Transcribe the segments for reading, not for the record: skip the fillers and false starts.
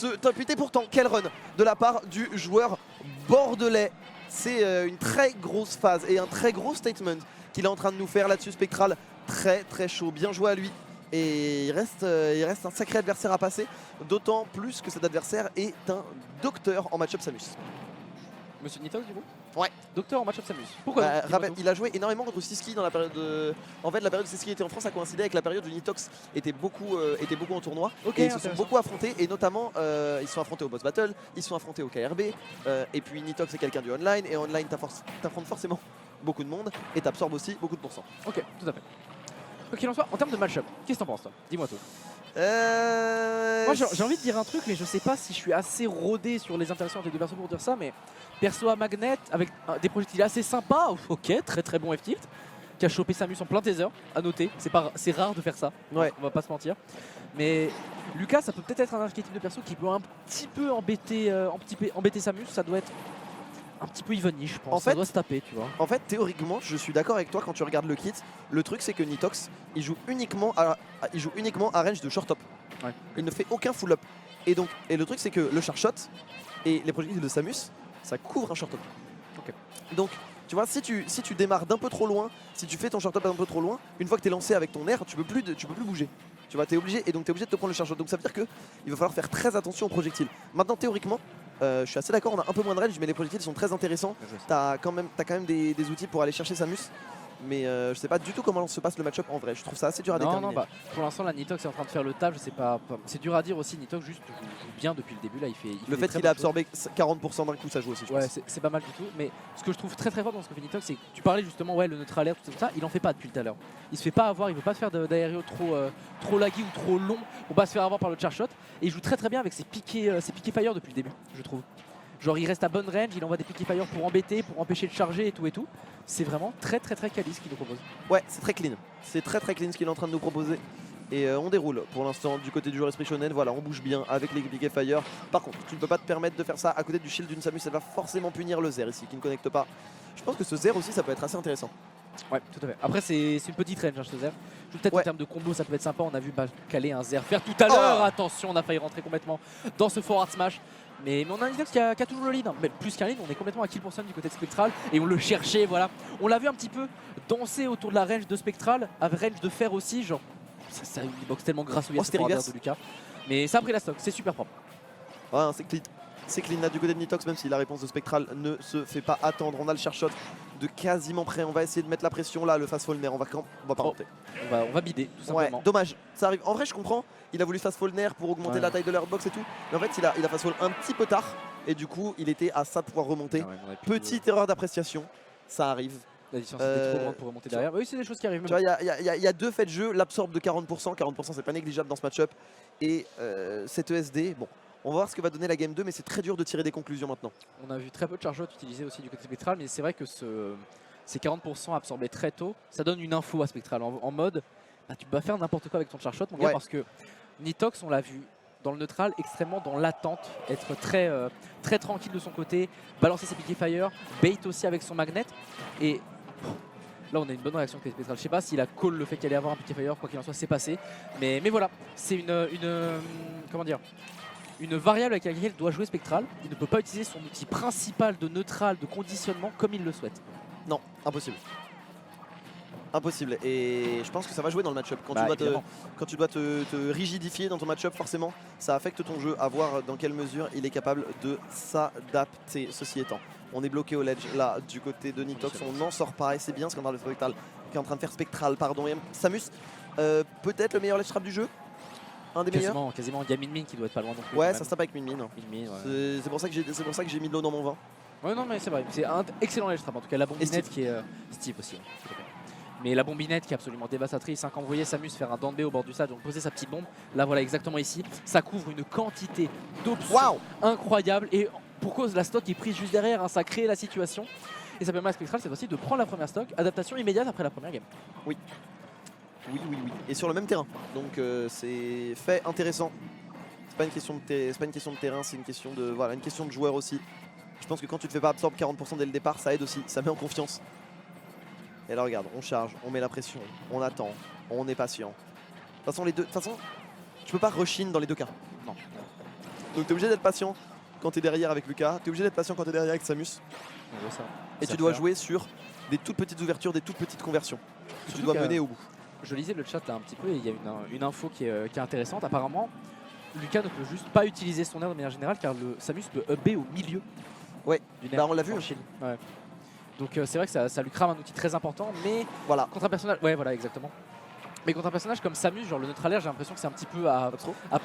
ce top 8. Et pourtant, quel run de la part du joueur bordelais. C'est une très grosse phase et un très gros statement qu'il est en train de nous faire là-dessus. Spectral, très très chaud, bien joué à lui. Et il reste un sacré adversaire à passer, d'autant plus que cet adversaire est un docteur en match-up Samus. Monsieur Nitox du coup? Ouais. Docteur en match-up Samus. Pourquoi il a joué énormément contre Siski dans la période de... En fait, la période où Siski était en France a coïncidé avec la période où Nitox était beaucoup en tournoi. Okay, et ils se sont beaucoup affrontés, et notamment ils se sont affrontés au boss battle, ils se sont affrontés au KRB, et puis Nitox est quelqu'un du online, et online t'affrontes forcément beaucoup de monde, et t'absorbes aussi beaucoup de pourcents. Ok, tout à fait. Quoi qu'il en soit, en termes de match-up, qu'est-ce que t'en penses toi? Dis-moi tout. Moi j'ai envie de dire un truc, mais je sais pas si je suis assez rodé sur les interactions entre les deux persos pour dire ça, mais perso à Magnet avec des projectiles assez sympas, ok, très très bon F-Tilt, qui a chopé Samus en plein taser, à noter, c'est rare de faire ça, ouais. On va pas se mentir. Mais Lucas, ça peut peut-être être un archétype de perso qui peut un petit peu embêter Samus, ça doit être un petit peu Ivani, je pense, ça doit se taper, tu vois. En fait, théoriquement, je suis d'accord avec toi quand tu regardes le kit. Le truc, c'est que Nitox, il joue uniquement à range de short top. Ouais. Il ne fait aucun full up. Et le truc, c'est que le char shot et les projectiles de Samus, ça couvre un short top. Okay. Donc, tu vois, si tu démarres d'un peu trop loin, si tu fais ton short top d'un peu trop loin, une fois que tu es lancé avec ton air, tu peux plus bouger. Tu vois, t'es obligé de te prendre le char shot. Donc ça veut dire qu'il va falloir faire très attention aux projectiles. Maintenant, théoriquement, je suis assez d'accord, on a un peu moins de range, mais les projectiles sont très intéressants. T'as quand même des outils pour aller chercher Samus. Mais je sais pas du tout comment se passe le match-up en vrai. Je trouve ça assez dur à déterminer. Non, bah, pour l'instant, la Nitox est en train de faire le taf. Je sais pas. C'est dur à dire aussi. Nitox juste joue bien depuis le début. Là, le fait qu'il a absorbé 40% d'un coup, ça joue aussi. Ouais, c'est pas mal du tout. Mais ce que je trouve très très fort dans ce que fait Nitox, c'est que tu parlais justement, ouais, le neutral air, tout ça. Il en fait pas depuis tout à l'heure. Il se fait pas avoir. Il veut pas faire d'aério trop laggy ou trop long pour pas se faire avoir par le char shot. Et il joue très très bien avec ses piquets fire depuis le début, je trouve. Genre il reste à bonne range, il envoie des piquets fire pour embêter, pour empêcher de charger et tout. C'est vraiment très très très quali ce qu'il nous propose. Ouais, c'est très clean. C'est très très clean ce qu'il est en train de nous proposer. Et on déroule pour l'instant du côté du joueur Esprit Shonen. Voilà, on bouge bien avec les piquets fire. Par contre, tu ne peux pas te permettre de faire ça à côté du shield d'une Samus. Elle va forcément punir le Zer ici qui ne connecte pas. Je pense que ce Zer aussi, ça peut être assez intéressant. Ouais, tout à fait. Après, c'est une petite range, hein, ce Zer. Peut-être en termes de combo, ça peut être sympa. On a vu caler un Zer faire tout à l'heure. Attention, on a failli rentrer complètement dans ce forward smash. Mais on a un Nitox qui a toujours le lead, hein. Mais plus qu'un lead, on est complètement à kill pour Sun du côté de Spectral. Et on le cherchait, voilà. On l'a vu un petit peu danser autour de la range de Spectral, avec range de fer aussi, genre. Ça a une box tellement grassouille à ce forward de Lucas. Mais ça a pris la stock, c'est super propre. Ouais, c'est clean là du côté de Nitox, même si la réponse de Spectral ne se fait pas attendre. On a le char shot de quasiment prêt. On va essayer de mettre la pression là, le fast fall nair. On va pas monter. On va bider tout simplement. Ouais, dommage, ça arrive. En vrai, je comprends. Il a voulu fast fall nair pour augmenter la taille de leur box et tout. Mais en fait, il a fast fall un petit peu tard. Et du coup, il était à ça de pouvoir remonter. Petite erreur d'appréciation, ça arrive. La distance était trop grande pour remonter derrière. Oui, c'est des choses qui arrivent. Tu vois, il y a deux faits de jeu. L'absorbe de 40%. 40%, c'est pas négligeable dans ce match-up. Et cette ESD, bon. On va voir ce que va donner la game 2, mais c'est très dur de tirer des conclusions maintenant. On a vu très peu de charge utilisés aussi du côté Spectral, mais c'est vrai que ces 40% absorbés très tôt, ça donne une info à Spectral en mode bah, tu peux pas faire n'importe quoi avec ton charge shot, mon gars, parce que Nitox, on l'a vu dans le neutral, extrêmement dans l'attente, être très tranquille de son côté, balancer ses piquets fire, bait aussi avec son magnet. Et là, on a une bonne réaction avec Spectral. Je sais pas s'il a call le fait qu'il allait avoir un piquet fire, quoi qu'il en soit, c'est passé. Mais voilà, c'est comment dire, une variable avec laquelle il doit jouer Spectral. Il ne peut pas utiliser son outil principal de neutral, de conditionnement comme il le souhaite. Non, impossible. Impossible. Et je pense que ça va jouer dans le match-up. Quand tu dois te rigidifier dans ton match-up, forcément, ça affecte ton jeu. À voir dans quelle mesure il est capable de s'adapter. Ceci étant, on est bloqué au ledge là du côté de Nitox. On n'en sort pas et c'est bien ce qu'on a le Spectral qui est en train de faire Spectral. Pardon. Et Samus, peut-être le meilleur ledge trap du jeu. Un des meilleurs. Quasiment, il y a Min qui doit être pas loin non plus. Ouais, ça se tape avec Min. Ouais. C'est pour ça que j'ai mis de l'eau dans mon vin. Ouais, non, mais c'est vrai. C'est un excellent ledge trap. En tout cas, la bombinette qui est Steve aussi. Mais la bombinette qui est absolument dévastatrice. Quand vous voyez Samus faire un down B au bord du stage, donc poser sa petite bombe. Là, voilà, exactement ici. Ça couvre une quantité d'options incroyable. Et pour cause, la stock est prise juste derrière. Ça crée la situation. Et ça permet à Spectral cette fois-ci de prendre la première stock. Adaptation immédiate après la première game. Oui. Et sur le même terrain. Donc c'est fait intéressant. C'est pas une question de terrain, c'est une question de joueur aussi. Je pense que quand tu te fais pas absorber 40% dès le départ, ça aide aussi, ça met en confiance. Et là regarde, on charge, on met la pression, on attend, on est patient. De toute façon, tu peux pas rush in dans les deux cas. Non. Donc t'es obligé d'être patient quand t'es derrière avec Lucas, t'es obligé d'être patient quand t'es derrière avec Samus. On voit ça. Et tu dois jouer sur des toutes petites ouvertures, des toutes petites conversions que tu dois mener au bout. Je lisais le chat là un petit peu et il y a une info qui est intéressante. Apparemment, Lucas ne peut juste pas utiliser son air de manière générale car le Samus peut upber au milieu. Ouais, bah on l'a vu. Ouais. Donc c'est vrai que ça lui crame un outil très important, mais voilà. contre un personnage, ouais voilà exactement. Mais contre un personnage comme Samus, genre le neutralaire, j'ai l'impression que c'est un petit peu à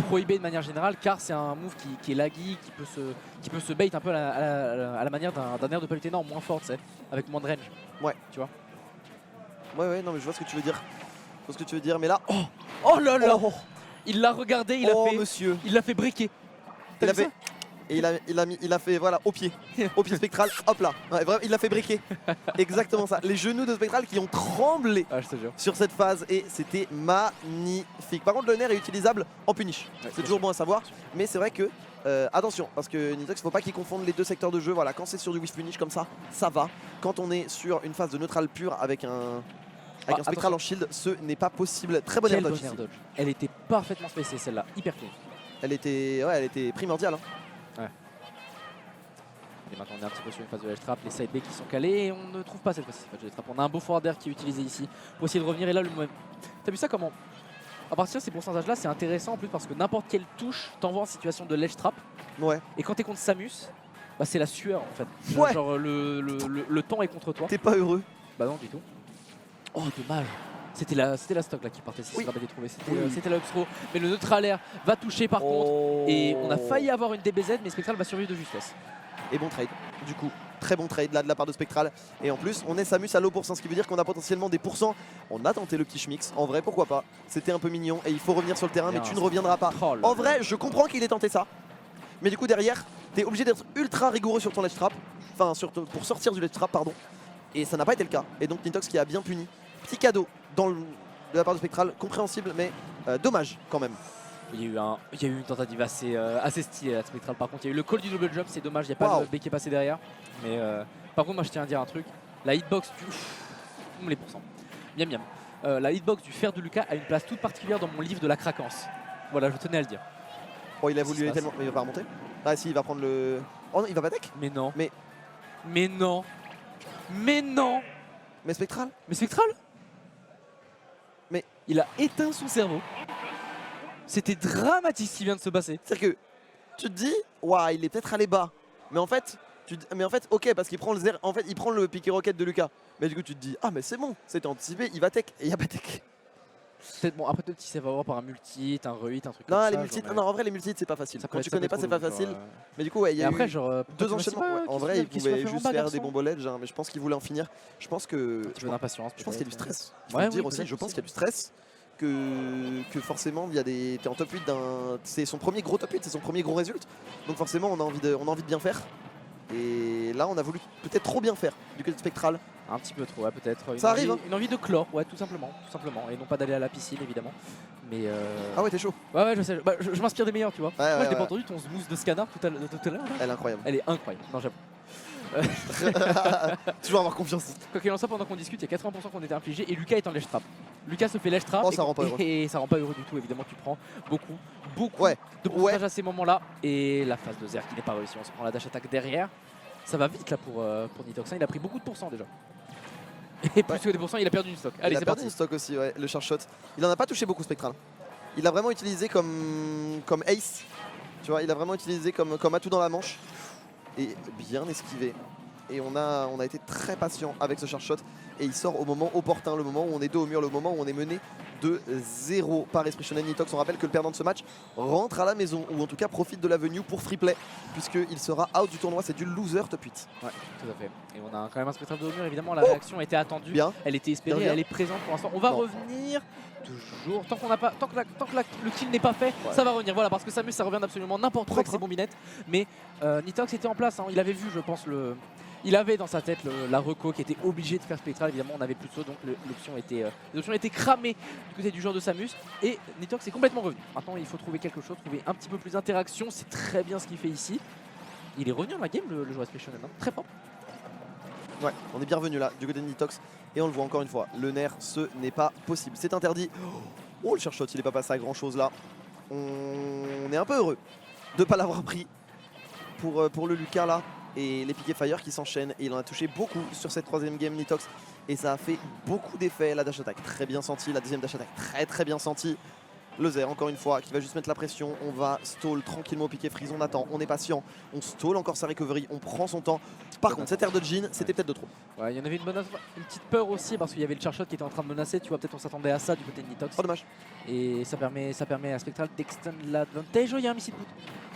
prohiber de manière générale car c'est un move qui est laggy, qui peut se bait un peu à la manière d'un air de Palutena en moins fort, tu sais, avec moins de range. Ouais. Tu vois. Ouais, non mais je vois ce que tu veux dire. Je vois ce que tu veux dire, mais là, oh là là, il l'a regardé, il l'a fait briquer. Il a fait. Et il a fait voilà au pied spectral, hop là, ouais, vraiment, il l'a fait briquer. Exactement ça, les genoux de spectral qui ont tremblé sur cette phase et c'était magnifique. Par contre le Nair est utilisable en punish, ouais, c'est toujours bon à savoir, mais c'est vrai que attention, parce que Nitox, il faut pas qu'il confonde les deux secteurs de jeu. Voilà, quand c'est sur du whiff punish comme ça va. Quand on est sur une phase de neutral pur avec un spectral en shield, ce n'est pas possible. Très bonne air dodge. Elle était parfaitement spacée celle-là, hyper clean. Elle était primordiale. Hein. Ouais. Et maintenant on est un petit peu sur une phase de ledge trap, les side B qui sont calés et on ne trouve pas cette fois-ci cette phase de ledge trap. On a un beau forward air qui est utilisé ici pour essayer de revenir et là le moment. T'as vu ça comment? À partir de ces pourcentages là c'est intéressant en plus parce que n'importe quelle touche t'envoie en situation de ledge trap. Ouais. Et quand t'es contre Samus, bah c'est la sueur en fait. Ouais. Genre le temps est contre toi. T'es pas heureux? Bah non du tout. Oh dommage. C'était la stock là qui partait si ça avait trouvé. C'était la upthrow. Mais le neutral air va toucher par contre. Et on a failli avoir une DBZ mais Spectral va survivre de justesse. Et bon trade. Du coup, très bon trade là de la part de Spectral. Et en plus, on est Samus à low %, ce qui veut dire qu'on a potentiellement des pourcents. On a tenté le petit schmix. En vrai, pourquoi pas? C'était un peu mignon et il faut revenir sur le terrain, mais tu ne reviendras pas. En vrai, je comprends qu'il ait tenté ça. Mais du coup, derrière, t'es obligé d'être ultra rigoureux sur ton ledge trap. Enfin, pour sortir du ledge trap, pardon. Et ça n'a pas été le cas. Et donc, Nitox qui a bien puni. Petit cadeau de la part de Spectral, compréhensible, mais dommage quand même. Il y a eu une tentative assez stylée à Spectral. Par contre, il y a eu le call du double jump, c'est dommage, il n'y a pas le B qui est passé derrière. Mais par contre, moi je tiens à dire un truc. La hitbox du. Les pourcents. Miam miam. La hitbox du fer de Lucas a une place toute particulière dans mon livre de la craquance. Voilà, je tenais à le dire. Oh, il a voulu aller tellement. Mais il va pas remonter. Ah, si, il va prendre le. Oh non, il va pas tech. Mais non. Mais non. Mais non. Mais Spectral. Mais Spectral. Mais il a éteint son cerveau. C'était dramatique ce qui vient de se passer. C'est-à-dire que tu te dis, waouh, il est peut-être allé bas. Mais en fait, ok, parce qu'il prend il prend le piqué rocket de Lucas. Mais du coup, tu te dis, ah, mais c'est bon, c'était anticipé, il va tech. Et il n'y a pas tech. Bon, après, peut-être qu'il va avoir par un multi, un re-hit, un truc non, comme les ça. multi, non, en vrai, les multi, c'est pas facile. Quand tu connais pas, c'est pas facile. Mais du coup, ouais, il y a après, eu genre, 2 enchaînements. En vrai, il pouvait juste faire des bons bullets, mais je pense qu'il voulait en finir. Je pense que. Je pense qu'il y a du stress. Ouais, dire aussi, je pense qu'il y a du stress. Que forcément, t'es en top 8 c'est son premier gros top 8, c'est son premier gros résultat. Donc forcément, on a envie de bien faire. Et là, on a voulu peut-être trop bien faire du côté Spectral. Un petit peu trop, ouais, peut-être. Ça arrive, hein. Une envie de clore, ouais, tout simplement. Et non pas d'aller à la piscine, évidemment. Mais ah ouais, t'es chaud. Ouais, je sais. Bah, je m'inspire des meilleurs, tu vois. Ouais, moi, je n'ai pas entendu ton smooth de scanner tout à l'heure. Elle est incroyable. Elle est incroyable. Non, j'avoue. Toujours avoir confiance. Quoi qu'il en soit, pendant qu'on discute, il y a 80% qu'on était infligé et Lucas est en ledge trap. Lucas se fait ledge trap ça rend pas heureux. Et ça rend pas heureux du tout. Évidemment, tu prends beaucoup de pourcentage à ces moments-là. Et la phase de Zer qui n'est pas réussie. On se prend la dash attack derrière. Ça va vite là pour Nitox. Il a pris beaucoup de pourcents déjà. Et plus que des pourcents, il a perdu une stock. Allez, il a perdu une stock aussi, ouais, le charge shot. Il en a pas touché beaucoup Spectral. Il l'a vraiment utilisé comme ace. Tu vois, il a vraiment utilisé comme atout dans la manche. Et bien esquivé. Et on a été très patient avec ce charge shot. Et il sort au moment opportun, le moment où on est dos au mur, le moment où on est mené de 0 par Esprit Shonen Nitox. On rappelle que le perdant de ce match rentre à la maison, ou en tout cas profite de la venue pour free play, puisqu'il sera out du tournoi. C'est du loser top 8. Ouais, tout à fait. Et on a quand même un Spectral dos au mur, évidemment. La réaction était attendue. Bien. Elle était espérée, elle est présente pour l'instant. On va revenir. Toujours, tant que le kill n'est pas fait, ça va revenir. Voilà, parce que Samus, ça revient absolument n'importe quoi avec ses bombinettes. Mais Nitox était en place, hein. Il avait vu, je pense, il avait dans sa tête la reco qui était obligé de faire Spectral. Évidemment, on avait plus de saut, donc l'option était cramée du côté du joueur de Samus. Et Nitox est complètement revenu. Maintenant, il faut trouver quelque chose, trouver un petit peu plus d'interaction. C'est très bien ce qu'il fait ici. Il est revenu dans la game, le joueur Esprit Shonen, hein. Très fort. Ouais, on est bien revenu là, du côté de Nitox. Et on le voit encore une fois, le Nair, ce n'est pas possible. C'est interdit. Oh, le charge shot, il n'est pas passé à grand chose là. On est un peu heureux. de ne pas l'avoir pris pour le Lucas là. Et les piquets fire qui s'enchaînent. Et il en a touché beaucoup sur cette troisième game Nitox. Et ça a fait beaucoup d'effets. La dash attack très bien sentie. La deuxième dash attack très bien sentie. Le Zer encore une fois qui va juste mettre la pression. On va stall tranquillement au piquet freeze. On attend, on est patient. On stall encore sa recovery. On prend son temps. Par contre cette air de Jhin c'était peut-être de trop. Ouais, il y en avait une petite peur aussi parce qu'il y avait le charshot qui était en train de menacer. Tu vois, peut-être on s'attendait à ça du côté de Nitox. Oh dommage. Et ça permet à Spectral d'extend l'advantage. Oh, il y a un missile put.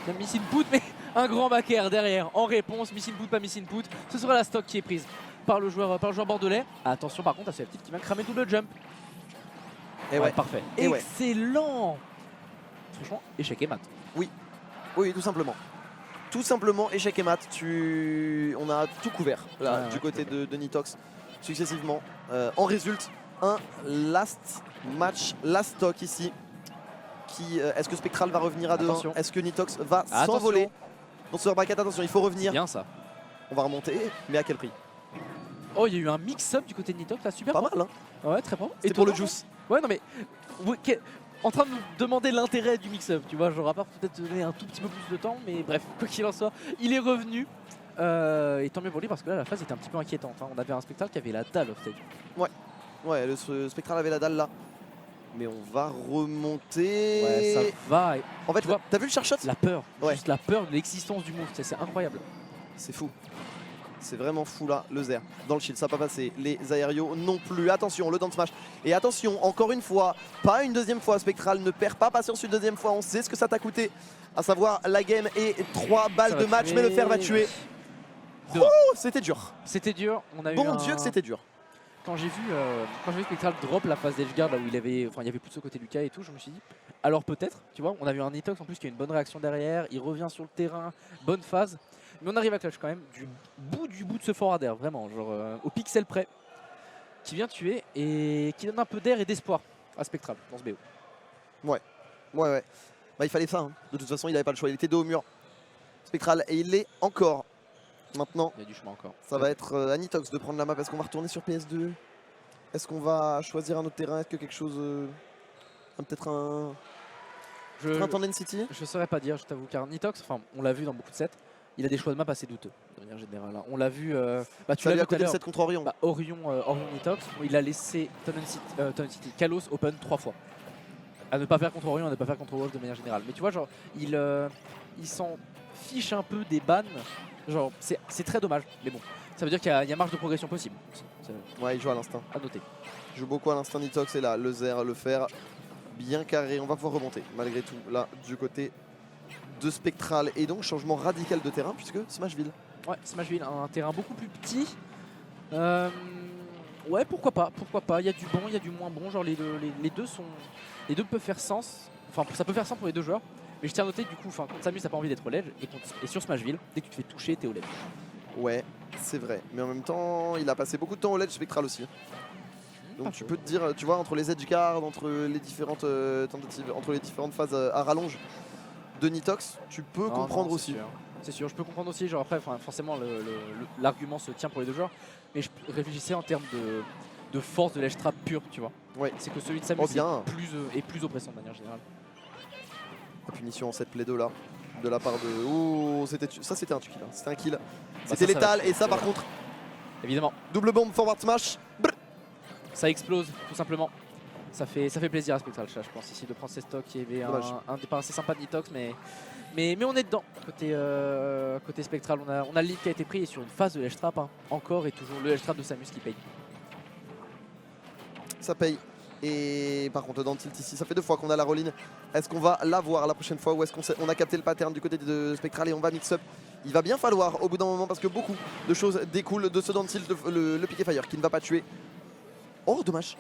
Il y a un missile put, mais un grand backer derrière en réponse. Missile put, pas missile put. Ce sera la stock qui est prise par le joueur bordelais. Attention par contre à Celtic qui va cramer double jump. Et ouais, parfait. Et excellent. Franchement, échec et mat. Oui, tout simplement. Tout simplement, échec et mat. On a tout couvert là, du côté de Nitox successivement. En résulte un last match, last stock ici. Est-ce que Spectral va revenir à 2-1? Est-ce que Nitox va s'envoler dans ce bracket? Attention, il faut revenir. Bien ça. On va remonter, mais à quel prix? Oh, il y a eu un mix-up du côté de Nitox, là, super. Pas mal, hein? Ouais, très bon. C'était pour le juice. Ouais, non mais... En train de nous demander l'intérêt du mix-up, tu vois, j'aurais pas peut-être donné un tout petit peu plus de temps, mais bref, quoi qu'il en soit, il est revenu. Et tant mieux pour lui parce que là la phase était un petit peu inquiétante, hein. On avait un Spectral qui avait la dalle off stage. Ouais, le Spectral avait la dalle là. Mais on va remonter. Ouais, ça va. En fait, t'as vu le charshot? La peur, ouais. Juste la peur de l'existence du move, c'est incroyable. C'est fou. C'est vraiment fou là, le Zer. Dans le shield, ça va pas passer. Les aérios non plus. Attention, le down smash. Et attention, encore une fois, pas une deuxième fois. Spectral ne perd pas patience une deuxième fois. On sait ce que ça t'a coûté. À savoir la game et 3 balles de match, mais le fer va tuer. Oh, c'était dur. C'était dur. On a bon Dieu que c'était dur. Quand j'ai vu Spectral drop la phase d'edgeguard là où il y avait plus de ce côté Lucas et tout, je me suis dit alors peut-être, tu vois, on a vu un Nitox en plus qui a une bonne réaction derrière, il revient sur le terrain, bonne phase, mais on arrive à clutch quand même du bout de ce forward air, vraiment, genre au pixel près, qui vient tuer et qui donne un peu d'air et d'espoir à Spectral dans ce BO. Ouais. Bah il fallait ça, hein. De toute façon il avait pas le choix, il était dos au mur. Spectral et il l'est encore. Maintenant, il y a du chemin encore. Ça va être à Nitox de prendre la map. Est-ce qu'on va retourner sur PS2? Est-ce qu'on va choisir un autre terrain? Est-ce que quelque chose... peut-être un Tandem City? Je saurais pas dire, je t'avoue, car Nitox, on l'a vu dans beaucoup de sets, il a des choix de map assez douteux, de manière générale. On l'a vu, tu l'as vu à côté de set contre Orion. Orion Nitox, il a laissé Tandem City, Kalos open 3 fois. À ne pas faire contre Orion, à ne pas faire contre Wolf de manière générale. Mais tu vois, genre, il s'en fiche un peu des bans. Genre, c'est très dommage, mais bon, ça veut dire qu'il y a marge de progression possible. Ouais, il joue à l'instinct. À noter. Il joue beaucoup à l'instinct. Nitox est là, le Zer, le fer, bien carré. On va pouvoir remonter, malgré tout, là, du côté de Spectral. Et donc, changement radical de terrain, puisque Smashville. Ouais, Smashville, un terrain beaucoup plus petit. Ouais, pourquoi pas. Il y a du bon, il y a du moins bon. Genre, les deux peuvent faire sens. Enfin, ça peut faire sens pour les deux joueurs. Mais je tiens à noter du coup, contre Samus, t'as pas envie d'être au ledge, et sur Smashville, dès que tu te fais toucher, t'es au ledge. Ouais, c'est vrai. Mais en même temps, il a passé beaucoup de temps au ledge Spectral aussi. Donc tu peux te dire, tu vois, entre les edge guards, entre les différentes tentatives, entre les différentes phases à rallonge de Nitox, tu peux comprendre aussi. C'est sûr, je peux comprendre aussi. Genre après, forcément, l'argument se tient pour les deux joueurs. Mais je réfléchissais en termes de force de l'edge trap pure, tu vois. Ouais. C'est que celui de Samus est plus oppressant de manière générale. La punition en 7 play 2 là, de la part de... Oh, ça c'était un kill, hein. C'était un kill. C'était létal et ça par contre... Évidemment. Double bombe, forward smash. Brr. Ça explose tout simplement. Ça fait plaisir à Spectral, je pense ici de prendre ces stocks. Il y avait un départ assez sympa de Nitox, mais on est dedans. Côté Spectral, on a le lead qui a été pris et sur une phase de edge trap, hein. Encore et toujours le edge trap de Samus qui paye. Ça paye. Et par contre dans le tilt ici, ça fait 2 fois qu'on a la roll-in. Est-ce qu'on va la voir la prochaine fois ou est-ce qu'on a capté le pattern du côté de Spectral et on va mix-up? Il va bien falloir au bout d'un moment parce que beaucoup de choses découlent de ce down tilt, le piqué fire qui ne va pas tuer. Oh dommage.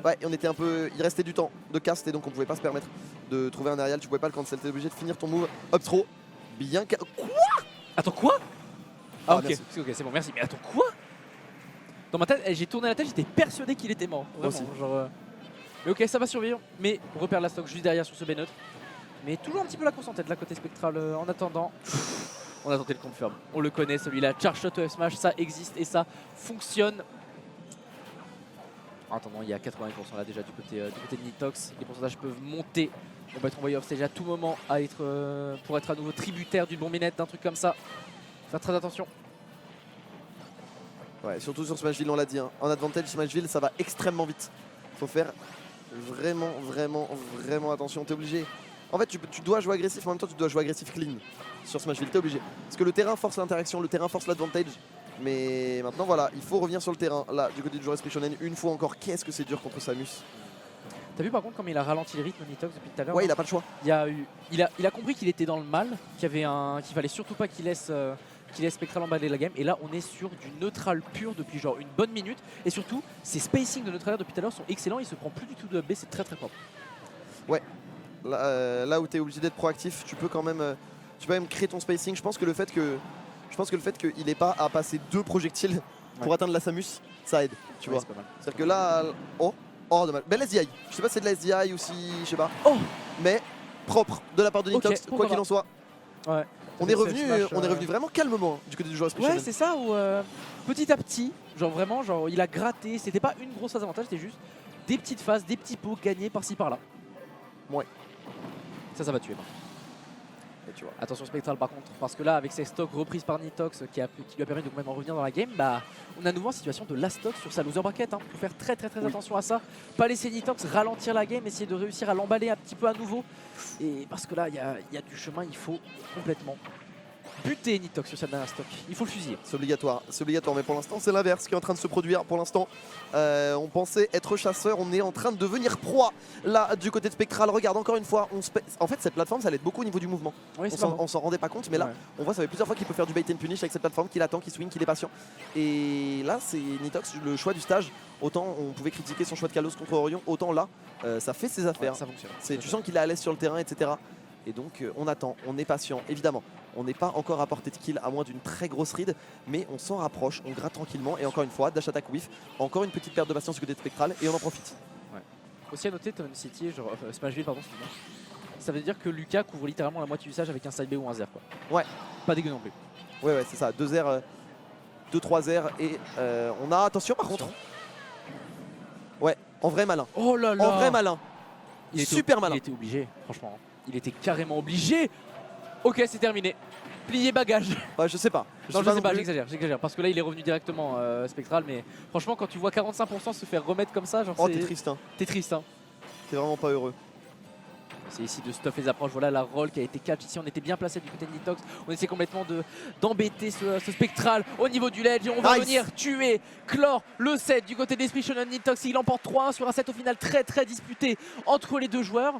Ouais, on était un peu... Il restait du temps de cast et donc on pouvait pas se permettre de trouver un aerial. Tu pouvais pas le cancel, t'es obligé de finir ton move up throw. Bien... Quoi? Attends quoi? Ah ok, c'est bon, merci. Mais attends quoi? Dans ma tête, j'ai tourné la tête, j'étais persuadé qu'il était mort. Vraiment, aussi. Genre, mais ok, ça va survivre. Mais on repère la stock juste derrière sur ce B neutre. Mais toujours un petit peu la course en tête, là, côté Spectral. En attendant, on a tenté le confirm. On le connaît, celui-là. Charge shot F smash, ça existe et ça fonctionne. En attendant, il y a 80% là déjà du côté de Nitox. Les pourcentages peuvent monter On va être envoyé off stage à tout moment à être, pour être à nouveau tributaire d'une bombinette, d'un truc comme ça. Faire très attention. Ouais, surtout sur Smashville, on l'a dit. Hein. En advantage, Smashville, ça va extrêmement vite. Faut faire vraiment attention. T'es obligé. En fait, tu dois jouer agressif, en même temps, tu dois jouer agressif clean sur Smashville. T'es obligé. Parce que le terrain force l'interaction, le terrain force l'advantage. Mais maintenant, voilà, il faut revenir sur le terrain. Là, du côté du joueur Esprit Shonen, une fois encore, qu'est-ce que c'est dur contre Samus. T'as vu par contre comme il a ralenti le rythme Nitox depuis tout à l'heure? Ouais, hein. il a pas le choix. Il a compris qu'il était dans le mal, qu'il fallait surtout pas qu'il laisse Spectral emballer la game. Et là, on est sur du neutral pur depuis genre une bonne minute. Et surtout, ses spacings de neutral depuis tout à l'heure sont excellents. Il se prend plus du tout de B, c'est très propre. Ouais. Là où tu es obligé d'être proactif, tu peux quand même créer ton spacing. Je pense que le fait qu'il n'ait pas à passer 2 projectiles pour atteindre la Samus, ça aide. Tu vois. C'est-à-dire que là, oh dommage. Belle SDI. Je sais pas si c'est de la SDI ou si je sais pas. Oh, mais propre de la part de Nitox, quoi qu'il en soit. Ouais. On est revenu vraiment calmement hein, du côté du joueur Esprit Shonen. Ouais, c'est ça où petit à petit, genre il a gratté. C'était pas une grosse phase d'avantage, c'était juste des petites phases, des petits pots gagnés par-ci par-là. Ouais. Ça va tuer. Et tu vois. Attention Spectral par contre, parce que là avec ses stocks reprises par Nitox qui lui a permis de même revenir dans la game, bah on a à nouveau en situation de last stock sur sa loser bracket. Hein. Faut faire très attention à ça. Pas laisser Nitox ralentir la game, essayer de réussir à l'emballer un petit peu à nouveau. Et parce que là il y a du chemin, il faut complètement buter Nitox sur cette dernière stock. Il faut le fusiller. C'est obligatoire, mais pour l'instant c'est l'inverse qui est en train de se produire. Pour l'instant, on pensait être chasseur, on est en train de devenir proie là du côté de Spectral. Regarde encore une fois, en fait cette plateforme ça l'aide beaucoup au niveau du mouvement. Oui, on s'en rendait pas compte, mais là on voit ça fait plusieurs fois qu'il peut faire du bait and punish avec cette plateforme, qu'il attend, qu'il swing, qu'il est patient. Et là c'est Nitox le choix du stage. Autant on pouvait critiquer son choix de Kalos contre Orion, autant là ça fait ses affaires. Ouais, ça fonctionne. Tu sens qu'il est à l'aise sur le terrain, etc. Et donc on attend, on est patient, évidemment. On n'est pas encore à portée de kill à moins d'une très grosse ride, mais on s'en rapproche, on gratte tranquillement. Et encore une fois, dash attack whiff, encore une petite perte de patience du côté de Spectral et on en profite. Ouais. Aussi à noter, Town City, Smashville, pardon, excuse-moi. Ça veut dire que Lucas couvre littéralement la moitié du stage avec un side B ou un ZR quoi. Ouais. Pas dégueu non plus. Ouais, c'est ça, 2 R, 2-3 R et on a, attention par contre. Ouais, en vrai malin. Oh là là. En vrai malin. Super malin. Il était obligé, franchement. Il était carrément obligé. Ok, c'est terminé. Plié bagage. Ouais, je sais pas. Non, je sais pas, j'exagère. Parce que là, il est revenu directement Spectral. Mais franchement, quand tu vois 45% se faire remettre comme ça, genre. Oh, t'es triste, hein. T'es triste, hein. T'es vraiment pas heureux. C'est ici de stuff les approches. Voilà la roll qui a été catch. Ici, on était bien placé du côté de Nitox. On essaie complètement d'embêter ce Spectral au niveau du ledge. Et on va venir tuer, clore le set du côté d'Esprit Shonen. Nitox. Il emporte 3-1 sur un set au final très disputé entre les deux joueurs.